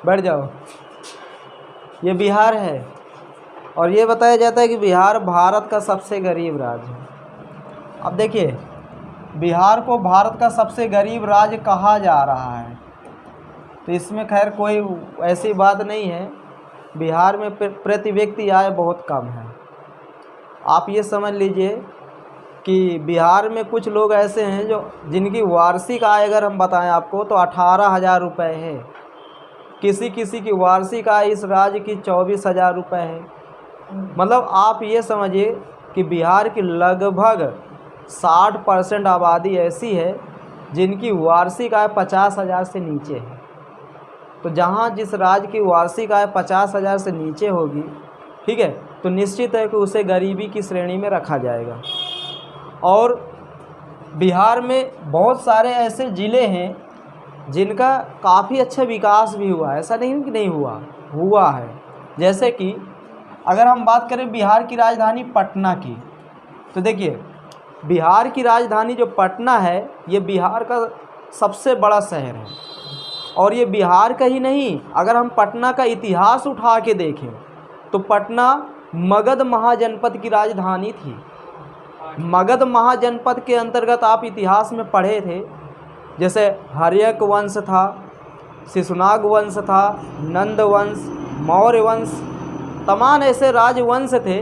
बैठ जाओ। ये बिहार है और ये बताया जाता है कि बिहार भारत का सबसे गरीब राज्य है। अब देखिए, बिहार को भारत का सबसे गरीब राज्य कहा जा रहा है, तो इसमें खैर कोई ऐसी बात नहीं है। बिहार में प्रति व्यक्ति आय बहुत कम है। आप ये समझ लीजिए कि बिहार में कुछ लोग ऐसे हैं जो जिनकी वार्षिक आय अगर हम बताएं आपको तो 18,000 रुपये है। किसी किसी की वार्षिक आय इस राज्य की 24,000 रुपये है। मतलब आप ये समझिए कि बिहार की लगभग 60% आबादी ऐसी है जिनकी वार्षिक आय 50,000 से नीचे है। तो जहाँ जिस राज्य की वार्षिक आय 50,000 से नीचे होगी, ठीक है, तो निश्चित है कि उसे गरीबी की श्रेणी में रखा जाएगा। और बिहार में बहुत सारे ऐसे ज़िले हैं जिनका काफ़ी अच्छा विकास भी हुआ है, ऐसा नहीं कि नहीं हुआ है। जैसे कि अगर हम बात करें बिहार की राजधानी पटना की, तो देखिए बिहार की राजधानी जो पटना है ये बिहार का सबसे बड़ा शहर है। और ये बिहार का ही नहीं, अगर हम पटना का इतिहास उठा के देखें तो पटना मगध महाजनपद की राजधानी थी। मगध महाजनपद के अंतर्गत आप इतिहास में पढ़े थे, जैसे हर्यक वंश था, शिशुनाग वंश था, नंद वंश, मौर्य वंश, तमाम ऐसे राजवंश थे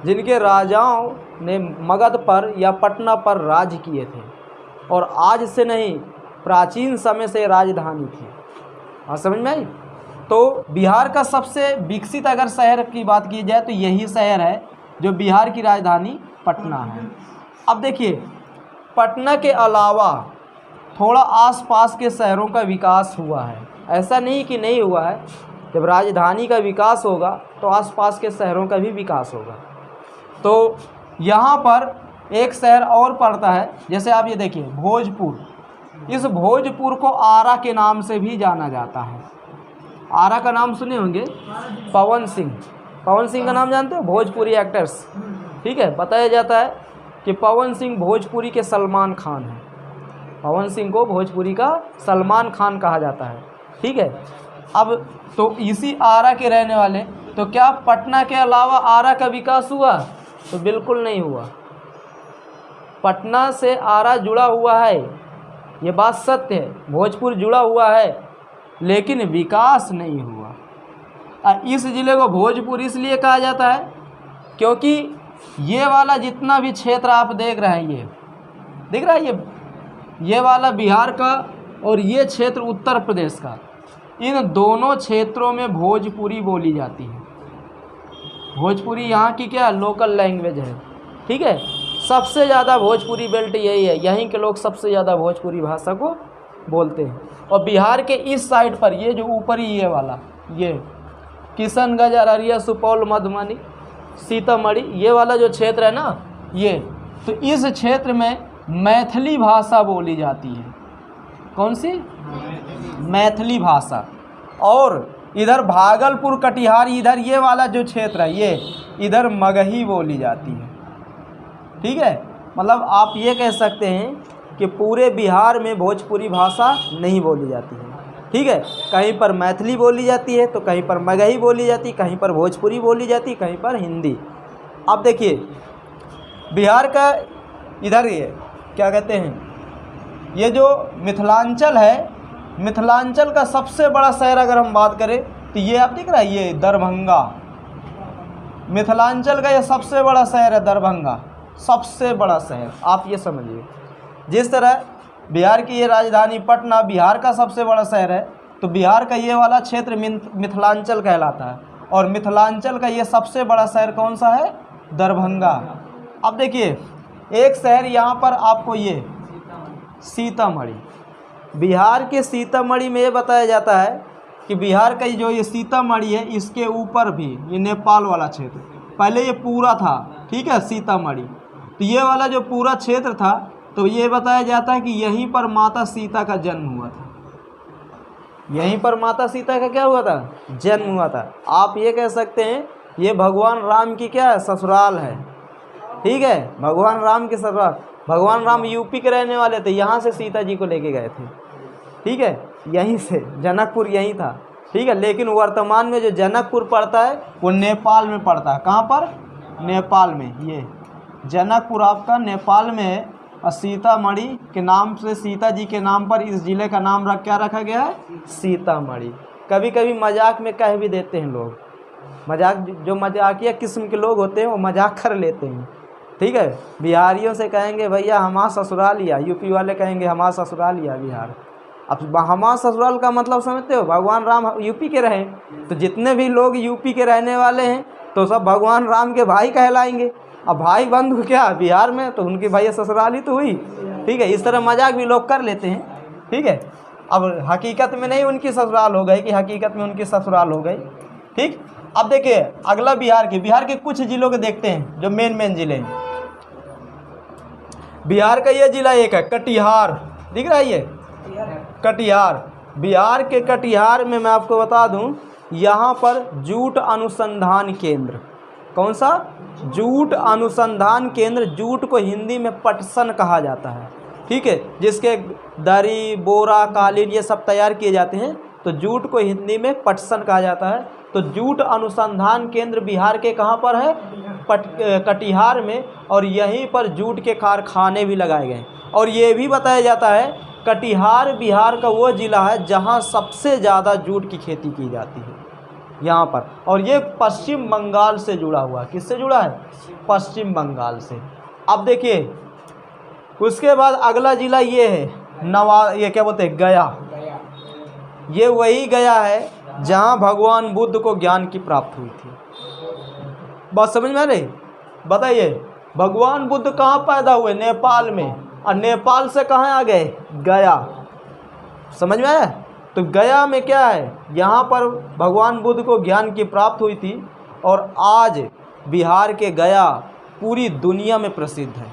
जिनके राजाओं ने मगध पर या पटना पर राज किए थे। और आज से नहीं, प्राचीन समय से राजधानी थी। हाँ, समझ में आई? तो बिहार का सबसे विकसित अगर शहर की बात की जाए तो यही शहर है जो बिहार की राजधानी पटना है। अब देखिए, पटना के अलावा थोड़ा आसपास के शहरों का विकास हुआ है, ऐसा नहीं कि नहीं हुआ है। जब राजधानी का विकास होगा तो आसपास के शहरों का भी विकास होगा। तो यहाँ पर एक शहर और पड़ता है, जैसे आप ये देखिए भोजपुर। इस भोजपुर को आरा के नाम से भी जाना जाता है। आरा का नाम सुने होंगे, पवन सिंह। पवन सिंह का नाम जानते हो? भोजपुरी एक्टर्स, ठीक है। बताया जाता है कि पवन सिंह भोजपुरी के सलमान खान हैं। पवन सिंह को भोजपुरी का सलमान खान कहा जाता है, ठीक है। अब तो इसी आरा के रहने वाले, तो क्या पटना के अलावा आरा का विकास हुआ? तो बिल्कुल नहीं हुआ। पटना से आरा जुड़ा हुआ है, ये बात सत्य है, भोजपुर जुड़ा हुआ है, लेकिन विकास नहीं हुआ। इस ज़िले को भोजपुर इसलिए कहा जाता है क्योंकि ये वाला जितना भी क्षेत्र आप देख रहे हैं, ये दिख रहा है, ये वाला बिहार का और ये क्षेत्र उत्तर प्रदेश का, इन दोनों क्षेत्रों में भोजपुरी बोली जाती है। भोजपुरी यहाँ की क्या लोकल लैंग्वेज है, ठीक है। सबसे ज़्यादा भोजपुरी बेल्ट यही है, यहीं के लोग सबसे ज़्यादा भोजपुरी भाषा को बोलते हैं। और बिहार के इस साइड पर ये जो ऊपरी ये वाला, ये किशनगंज, अररिया, सुपौल, मधुबनी, सीतामढ़ी, ये वाला जो क्षेत्र है ना, ये तो इस क्षेत्र में मैथिली भाषा बोली जाती है। कौन सी? मैथिली भाषा। और इधर भागलपुर, कटिहार, इधर ये वाला जो क्षेत्र है, ये इधर मगही बोली जाती है, ठीक है। मतलब आप ये कह सकते हैं कि पूरे बिहार में भोजपुरी भाषा नहीं बोली जाती है, ठीक है। कहीं पर मैथिली बोली जाती है, तो कहीं पर मगही बोली जाती है, कहीं पर भोजपुरी बोली जाती है, कहीं पर हिंदी। अब देखिए बिहार का इधर ये क्या कहते हैं, ये जो मिथिलांचल है, मिथिलांचल का सबसे बड़ा शहर अगर हम बात करें तो ये आप दिख रहा है, ये दरभंगा। मिथिलांचल का ये सबसे बड़ा शहर है दरभंगा, सबसे बड़ा शहर। आप ये समझिए, जिस तरह बिहार की ये राजधानी पटना बिहार का सबसे बड़ा शहर है, तो बिहार का ये वाला क्षेत्र मिथिलांचल कहलाता है। और मिथिलांचल का ये सबसे बड़ा शहर कौन सा है? दरभंगा। अब देखिए एक शहर यहाँ पर आपको, ये सीतामढ़ी। बिहार के सीतामढ़ी में ये बताया जाता है कि बिहार का जो ये सीतामढ़ी है, इसके ऊपर भी ये नेपाल वाला क्षेत्र, पहले ये पूरा था, ठीक है, सीतामढ़ी। तो ये वाला जो पूरा क्षेत्र था, तो ये बताया जाता है कि यहीं पर माता सीता का जन्म हुआ था। यहीं पर माता सीता का क्या हुआ था? जन्म हुआ था। आप ये कह सकते हैं ये भगवान राम की क्या है? ससुराल है, ठीक है, भगवान राम की ससुराल। भगवान राम यूपी के रहने वाले थे, यहाँ से सीता जी को लेके गए थे, ठीक है। यहीं से, जनकपुर यहीं था, ठीक है। लेकिन वर्तमान में जो जनकपुर पड़ता है वो नेपाल में पड़ता है। कहाँ पर? नेपाल में। ये जनकपुर आपका नेपाल में है और सीतामढ़ी के नाम से, सीता जी के नाम पर इस ज़िले का नाम क्या रखा गया है? सीतामढ़ी। कभी कभी मजाक में कह भी देते हैं लोग, मजाक, जो मजाकिया किस्म के लोग होते हैं वो मजाक कर लेते हैं, ठीक है। बिहारियों से कहेंगे भैया हमारा ससुराल लिया, यूपी वाले कहेंगे हमारा ससुराल लिया बिहार। अब हमारा ससुराल का मतलब समझते हो? भगवान राम यूपी के रहे, तो जितने भी लोग यूपी के रहने वाले हैं तो सब भगवान राम के भाई कहलाएंगे। अब भाई बंधु क्या बिहार में, तो उनकी भैया ससुराल ही तो हुई, ठीक है। इस तरह मजाक भी लोग कर लेते हैं, ठीक है। अब हकीकत में नहीं उनकी ससुराल हो गई, कि हकीकत में उनकी ससुराल हो गई, ठीक। अब देखिए अगला बिहार के कुछ जिलों के देखते हैं, जो मेन जिले हैं। बिहार का ये जिला एक है कटिहार, दिख रहा है ये कटिहार। बिहार के कटिहार में मैं आपको बता दूं, यहाँ पर जूट अनुसंधान केंद्र, कौन सा? जूट अनुसंधान केंद्र। जूट को हिंदी में पटसन कहा जाता है, ठीक है, जिसके दरी, बोरा, कालीन ये सब तैयार किए जाते हैं, तो जूट को हिंदी में पटसन कहा जाता है। तो जूट अनुसंधान केंद्र बिहार के कहाँ पर है? कटिहार में। और यहीं पर जूट के कारखाने भी लगाए गए। और ये भी बताया जाता है कटिहार बिहार का वो ज़िला है जहाँ सबसे ज़्यादा जूट की खेती की जाती है यहाँ पर। और ये पश्चिम बंगाल से जुड़ा हुआ, किससे जुड़ा है? पश्चिम बंगाल से। अब देखिए उसके बाद अगला ज़िला ये है ये क्या बोलते हैं? गया। ये वही गया है जहाँ भगवान बुद्ध को ज्ञान की प्राप्त हुई थी। बात समझ में आ रही? बताइए भगवान बुद्ध कहाँ पैदा हुए? नेपाल में। और नेपाल से कहाँ आ गए? गया। समझ में आया? तो गया में क्या है? यहाँ पर भगवान बुद्ध को ज्ञान की प्राप्त हुई थी। और आज बिहार के गया पूरी दुनिया में प्रसिद्ध है।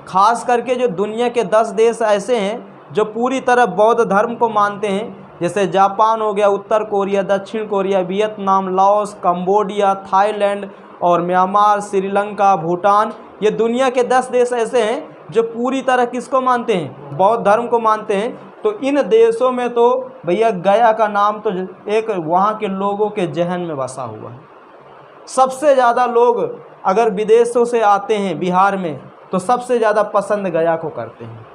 खास करके जो दुनिया के 10 देश ऐसे हैं जो पूरी तरह बौद्ध धर्म को मानते हैं, जैसे जापान हो गया, उत्तर कोरिया, दक्षिण Korea, Vietnam, Laos, Cambodia, Thailand और म्यांमार, श्रीलंका, भूटान। ये दुनिया के 10 देश ऐसे हैं जो पूरी तरह किसको मानते हैं? बौद्ध धर्म को मानते हैं। तो इन देशों में तो भैया गया का नाम तो एक वहाँ के लोगों के जहन में बसा हुआ है। सबसे ज़्यादा लोग अगर विदेशों से आते हैं बिहार में तो सबसे ज़्यादा पसंद गया को करते हैं,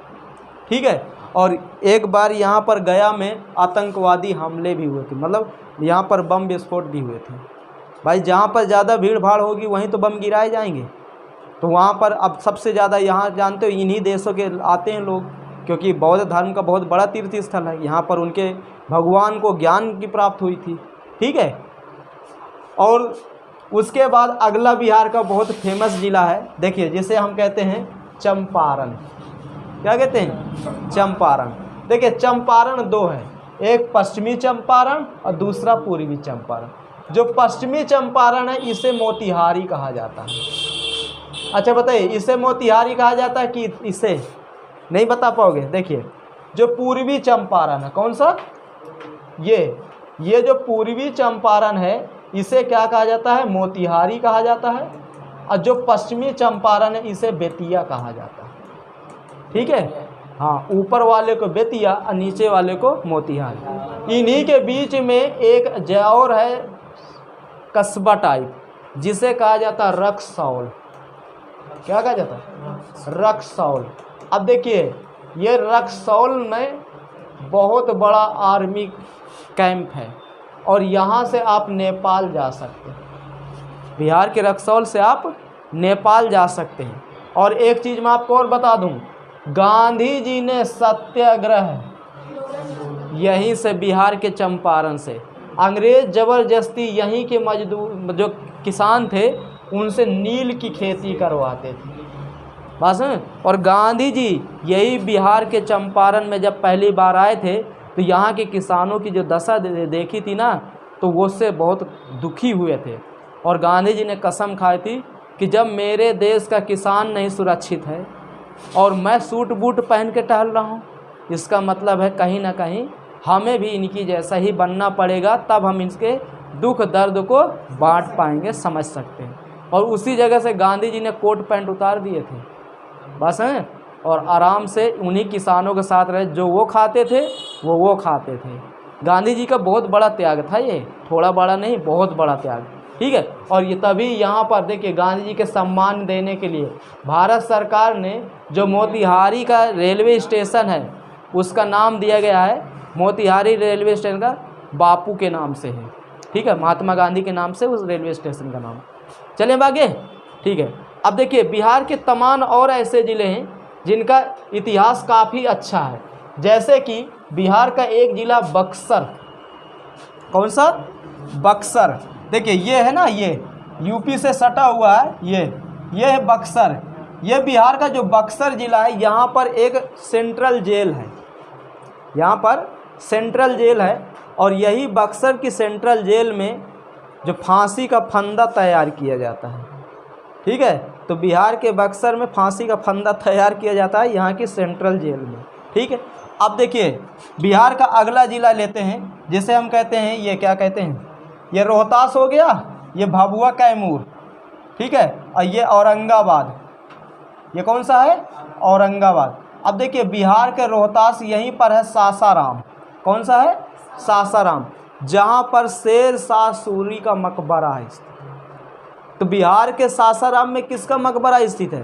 ठीक है। और एक बार यहाँ पर गया में आतंकवादी हमले भी हुए थे, मतलब यहाँ पर बम विस्फोट भी हुए थे। भाई जहाँ पर ज़्यादा भीड़ भाड़ होगी वहीं तो बम गिराए जाएंगे। तो वहाँ पर अब सबसे ज़्यादा यहाँ जानते हो इन्हीं देशों के आते हैं लोग, क्योंकि बौद्ध धर्म का बहुत बड़ा तीर्थ स्थल है। यहाँ पर उनके भगवान को ज्ञान की प्राप्त हुई थी, ठीक है। और उसके बाद अगला बिहार का बहुत फेमस ज़िला है, देखिए जिसे हम कहते हैं चंपारण। क्या कहते हैं? चंपारण। देखिए चंपारण 2 है, एक पश्चिमी चंपारण और दूसरा पूर्वी चंपारण। जो पश्चिमी चंपारण है इसे मोतिहारी कहा जाता है। अच्छा बताइए इसे मोतिहारी कहा जाता है कि इसे नहीं बता पाओगे? देखिए जो पूर्वी चंपारण है, कौन सा? ये जो पूर्वी चंपारण है इसे क्या कहा जाता है? मोतिहारी कहा जाता है। और जो पश्चिमी चंपारण है इसे बेतिया कहा जाता है, ठीक है। हाँ, ऊपर वाले को बेतिया और नीचे वाले को मोतिहारी। इन्हीं के बीच में एक जौर है कस्बा टाइप, जिसे कहा जाता है रक्सौल। क्या कहा जाता है? रक्सौल। अब देखिए ये रक्सौल में बहुत बड़ा आर्मी कैंप है और यहाँ से आप नेपाल जा सकते हैं। बिहार के रक्सौल से आप नेपाल जा सकते हैं। और एक चीज़ मैं आपको और बता दूं, गांधी जी ने सत्याग्रह यहीं से बिहार के चंपारण से, अंग्रेज ज़बरदस्ती यहीं के मजदूर जो किसान थे उनसे नील की खेती करवाते थे बस। और गांधी जी यही बिहार के चंपारण में जब पहली बार आए थे तो यहाँ के किसानों की जो दशा देखी थी ना, तो वो उससे बहुत दुखी हुए थे। और गांधी जी ने कसम खाई थी कि जब मेरे देश का किसान नहीं सुरक्षित है और मैं सूट बूट पहन के टहल रहा हूँ, इसका मतलब है कहीं ना कहीं हमें भी इनकी जैसा ही बनना पड़ेगा, तब हम इनके दुख दर्द को बांट पाएंगे, समझ सकते हैं। और उसी जगह से गांधी जी ने कोट पैंट उतार दिए थे बस हैं। और आराम से उन्हीं किसानों के साथ रहे, जो वो खाते थे वो खाते थे। गांधी जी का बहुत बड़ा त्याग था ये, थोड़ा बड़ा नहीं, बहुत बड़ा त्याग, ठीक है। और ये तभी यहाँ पर देखिए गांधी जी के सम्मान देने के लिए भारत सरकार ने जो मोतिहारी का रेलवे स्टेशन है उसका नाम दिया गया है, मोतिहारी रेलवे स्टेशन का बापू के नाम से है, ठीक है, महात्मा गांधी के नाम से उस रेलवे स्टेशन का नाम। चलें आगे, ठीक है। अब देखिए बिहार के तमाम और ऐसे ज़िले हैं जिनका इतिहास काफ़ी अच्छा है, जैसे कि बिहार का एक ज़िला बक्सर, कौन सा, बक्सर। देखिए ये है ना, ये यूपी से सटा हुआ है, ये है बक्सर। ये बिहार का जो बक्सर ज़िला है, यहाँ पर एक सेंट्रल जेल है, यहाँ पर सेंट्रल जेल है। और यही बक्सर की सेंट्रल जेल में जो फांसी का फंदा तैयार किया जाता है, ठीक है। तो बिहार के बक्सर में फांसी का फंदा तैयार किया जाता है यहाँ की सेंट्रल जेल में, ठीक है। अब देखिए बिहार का अगला ज़िला लेते हैं, जिसे हम कहते हैं, ये क्या कहते हैं, ये रोहतास हो गया, ये भभुआ कैमूर, ठीक है, और ये औरंगाबाद, ये कौन सा है, औरंगाबाद। अब देखिए बिहार के रोहतास, यहीं पर है सासाराम, कौन सा है, सासाराम, जहाँ पर शेर शाह सूरी का मकबरा है। तो बिहार के सासाराम में किसका मकबरा स्थित है,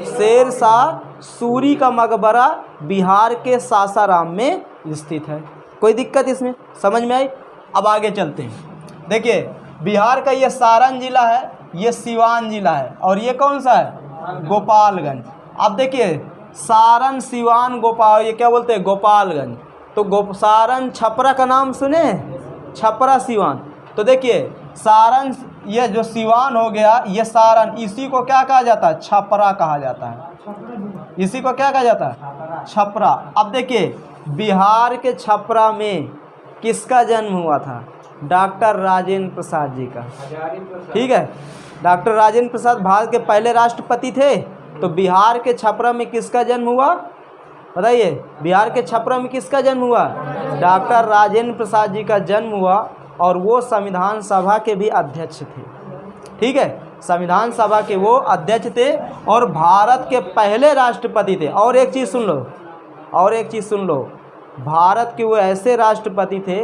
शेर शाह सूरी का मकबरा बिहार के सासाराम में स्थित है। कोई दिक्कत इसमें, समझ में आई। अब आगे चलते हैं। देखिए बिहार का ये सारण जिला है, ये सिवान जिला है, और ये कौन सा है, गोपालगंज। अब देखिए सारण, सिवान, गोपाल, ये क्या बोलते हैं, गोपालगंज। तो सारण छपरा का नाम सुने, छपरा सिवान। तो देखिए सारण, ये जो सिवान हो गया, ये सारण, इसी को क्या कहा जाता है, छपरा कहा जाता है, इसी को क्या कहा जाता है, छपरा। अब देखिए बिहार के छपरा में किसका जन्म हुआ था, डॉक्टर राजेंद्र प्रसाद जी का, ठीक है। डॉक्टर राजेंद्र प्रसाद भारत के पहले राष्ट्रपति थे। तो बिहार के छपरा में किसका जन्म हुआ, बताइए, बिहार के छपरा में किसका जन्म हुआ, डॉक्टर राजेंद्र प्रसाद जी का जन्म हुआ। और वो संविधान सभा के भी अध्यक्ष थे, ठीक है, संविधान सभा के वो अध्यक्ष थे और भारत के पहले राष्ट्रपति थे। और एक चीज़ सुन लो, भारत के वो ऐसे राष्ट्रपति थे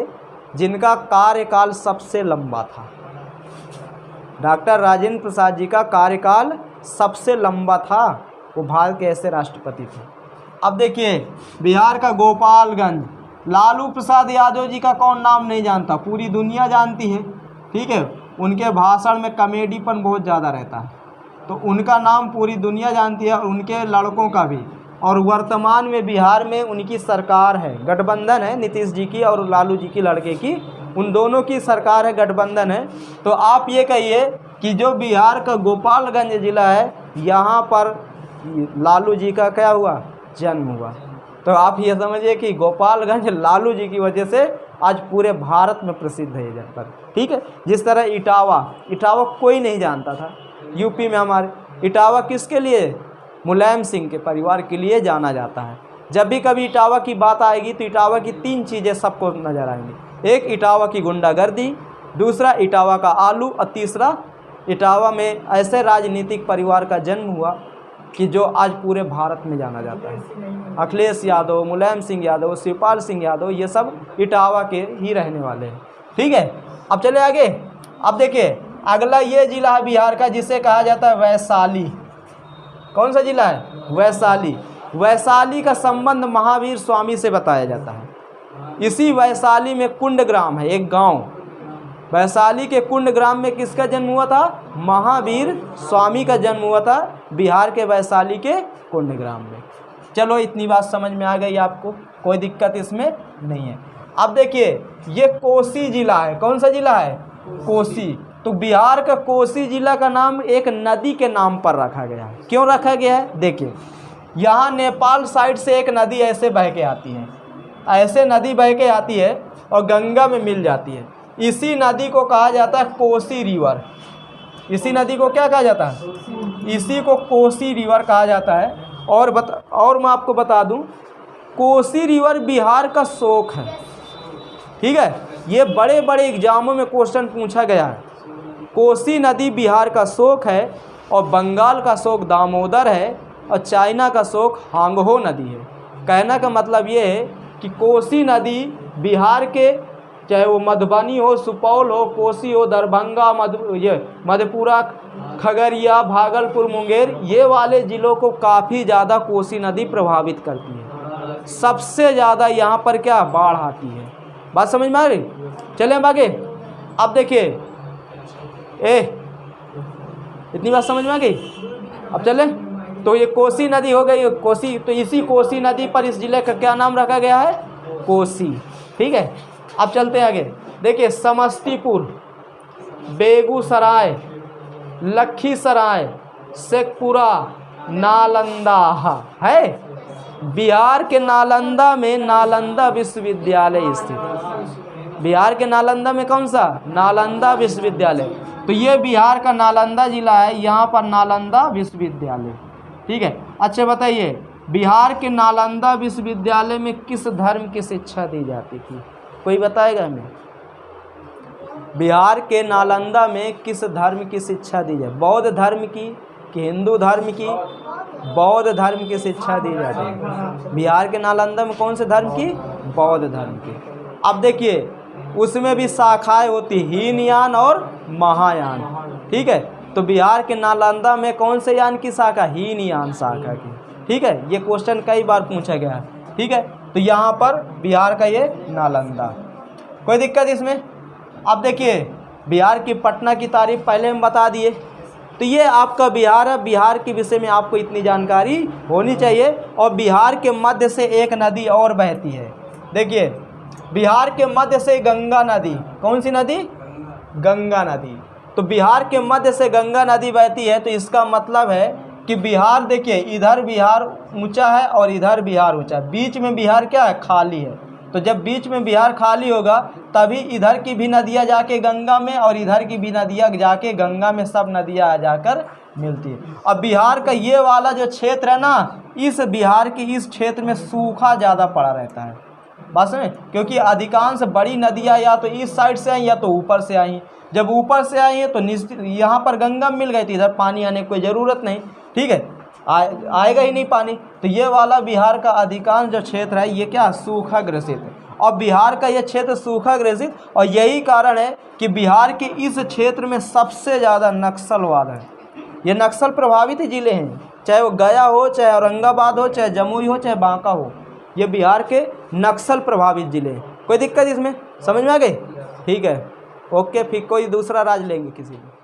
जिनका कार्यकाल सबसे लंबा था। डॉक्टर राजेंद्र प्रसाद जी का कार्यकाल सबसे लंबा था, वो भारत के ऐसे राष्ट्रपति थे। अब देखिए बिहार का गोपालगंज, लालू प्रसाद यादव जी का कौन नाम नहीं जानता, पूरी दुनिया जानती है, ठीक है। उनके भाषण में कॉमेडीपन बहुत ज़्यादा रहता है, तो उनका नाम पूरी दुनिया जानती है, और उनके लड़कों का भी। और वर्तमान में बिहार में उनकी सरकार है, गठबंधन है, नीतीश जी की और लालू जी की लड़के की, उन दोनों की सरकार है, गठबंधन है। तो आप ये कहिए कि जो बिहार का गोपालगंज ज़िला है, यहाँ पर लालू जी का क्या हुआ, जन्म हुआ। तो आप ये समझिए कि गोपालगंज लालू जी की वजह से आज पूरे भारत में प्रसिद्ध है ये जनपद, ठीक है। जिस तरह इटावा कोई नहीं जानता था यूपी में हमारे, इटावा किसके लिए, मुलायम सिंह के परिवार के लिए जाना जाता है। जब भी कभी इटावा की बात आएगी तो इटावा की 3 चीज़ें सबको नज़र आएंगी, एक इटावा की गुंडागर्दी, दूसरा इटावा का आलू, और तीसरा इटावा में ऐसे राजनीतिक परिवार का जन्म हुआ कि जो आज पूरे भारत में जाना जाता है। अखिलेश यादव, मुलायम सिंह यादव, शिवपाल सिंह यादव, ये सब इटावा के ही रहने वाले हैं, ठीक है। अब चले आगे। अब देखिए अगला ये जिला है बिहार का जिसे कहा जाता है वैशाली। कौन सा जिला है, वैशाली। वैशाली का संबंध महावीर स्वामी से बताया जाता है। इसी वैशाली में कुंडग्राम है, एक गांव। वैशाली के कुंडग्राम में किसका जन्म हुआ था, महावीर स्वामी का जन्म हुआ था, बिहार के वैशाली के कुंडग्राम में। चलो इतनी बात समझ में आ गई आपको, कोई दिक्कत इसमें नहीं है। अब देखिए ये कोसी जिला है, कौन सा जिला है, कोसी। तो बिहार का कोसी जिला का नाम एक नदी के नाम पर रखा गया है। क्यों रखा गया है, देखिए यहाँ नेपाल साइड से एक नदी ऐसे बह के आती है, ऐसे नदी बह के आती है और गंगा में मिल जाती है। इसी नदी को कहा जाता है कोसी रिवर। इसी नदी को क्या कहा जाता है, इसी को कोसी रिवर कहा जाता है। और मैं आपको बता दूं, कोसी रिवर बिहार का शोक है, ठीक है। ये बड़े बड़े एग्जामों में क्वेश्चन पूछा गया है। कोसी नदी बिहार का शोक है और बंगाल का शोक दामोदर है, और चाइना का शोक हांगहो नदी है। कहने का मतलब ये है कि कोसी नदी बिहार के, चाहे वो मधुबनी हो, सुपौल हो, कोसी हो, दरभंगा, मधेपुरा, खगड़िया, भागलपुर, मुंगेर, ये वाले ज़िलों को काफ़ी ज़्यादा कोसी नदी प्रभावित करती है। सबसे ज़्यादा यहाँ पर क्या बाढ़ आती है। बात समझ में आ रही? चलें अब आगे। अब देखिए इतनी बात समझ में आ गई। अब चलें, तो ये कोसी नदी हो गई, कोसी, तो इसी कोसी नदी पर इस ज़िले का क्या नाम रखा गया है? कोसी। ठीक है, अब चलते हैं आगे। देखिए समस्तीपुर, बेगूसराय, लखीसराय, शेखपुरा, नालंदा है। बिहार के नालंदा में नालंदा विश्वविद्यालय स्थित है। बिहार के नालंदा में कौन सा? नालंदा विश्वविद्यालय। तो ये बिहार का नालंदा जिला है, यहाँ पर नालंदा विश्वविद्यालय। ठीक है, अच्छा बताइए बिहार के नालंदा विश्वविद्यालय में किस धर्म की शिक्षा दी जाती थी? कोई बताएगा हमें? बिहार के नालंदा में किस धर्म की शिक्षा दी जाए? बौद्ध धर्म की कि हिंदू धर्म की? बौद्ध धर्म की शिक्षा दी जाती है बिहार के नालंदा में। कौन से धर्म की? बौद्ध धर्म की। अब देखिए उसमें भी शाखाएं होती, हीनयान और महायान। ठीक है, तो बिहार के नालंदा में कौन से यान की शाखा? हीनयान शाखा की। ठीक है, ये क्वेश्चन कई बार पूछा गया है। ठीक है, तो यहाँ पर बिहार का ये नालंदा। कोई दिक्कत इसमें? अब देखिए बिहार की पटना की तारीफ पहले हम बता दिए, तो ये आपका बिहार है। बिहार के विषय में आपको इतनी जानकारी होनी चाहिए। और बिहार के मध्य से एक नदी और बहती है। देखिए बिहार के मध्य से गंगा नदी, कौन सी नदी? गंगा नदी। तो बिहार के मध्य से गंगा नदी बहती है, तो इसका मतलब है कि बिहार, देखिए इधर बिहार ऊंचा है और इधर बिहार ऊंचा है, बीच में बिहार क्या है? खाली है। तो जब बीच में बिहार खाली होगा तभी इधर की भी नदियाँ जाके गंगा में और इधर की भी नदियाँ जाके गंगा में, सब नदियाँ आ जाकर मिलती है। अब बिहार का ये वाला जो क्षेत्र है ना, इस बिहार के इस क्षेत्र में सूखा ज़्यादा पड़ा रहता है। बस में, क्योंकि अधिकांश बड़ी नदियाँ या तो इस साइड से आई या तो ऊपर से आई। जब ऊपर से आई हैं तो यहाँ पर गंगा मिल गई थी, इधर पानी आने की कोई ज़रूरत नहीं। ठीक है, आएगा ही नहीं पानी। तो ये वाला बिहार का अधिकांश जो क्षेत्र है ये क्या? सूखा ग्रसित है। और बिहार का ये क्षेत्र सूखा ग्रसित, और यही कारण है कि बिहार के इस क्षेत्र में सबसे ज़्यादा नक्सलवाद है। ये नक्सल प्रभावित ज़िले हैं, चाहे वो गया हो, चाहे औरंगाबाद हो, चाहे जमुई हो, चाहे बांका हो, ये बिहार के नक्सल प्रभावित ज़िले हैं। कोई दिक्कत इसमें? समझ में आ गई? ठीक है, ओके। फिर कोई दूसरा राज्य लेंगे किसी को?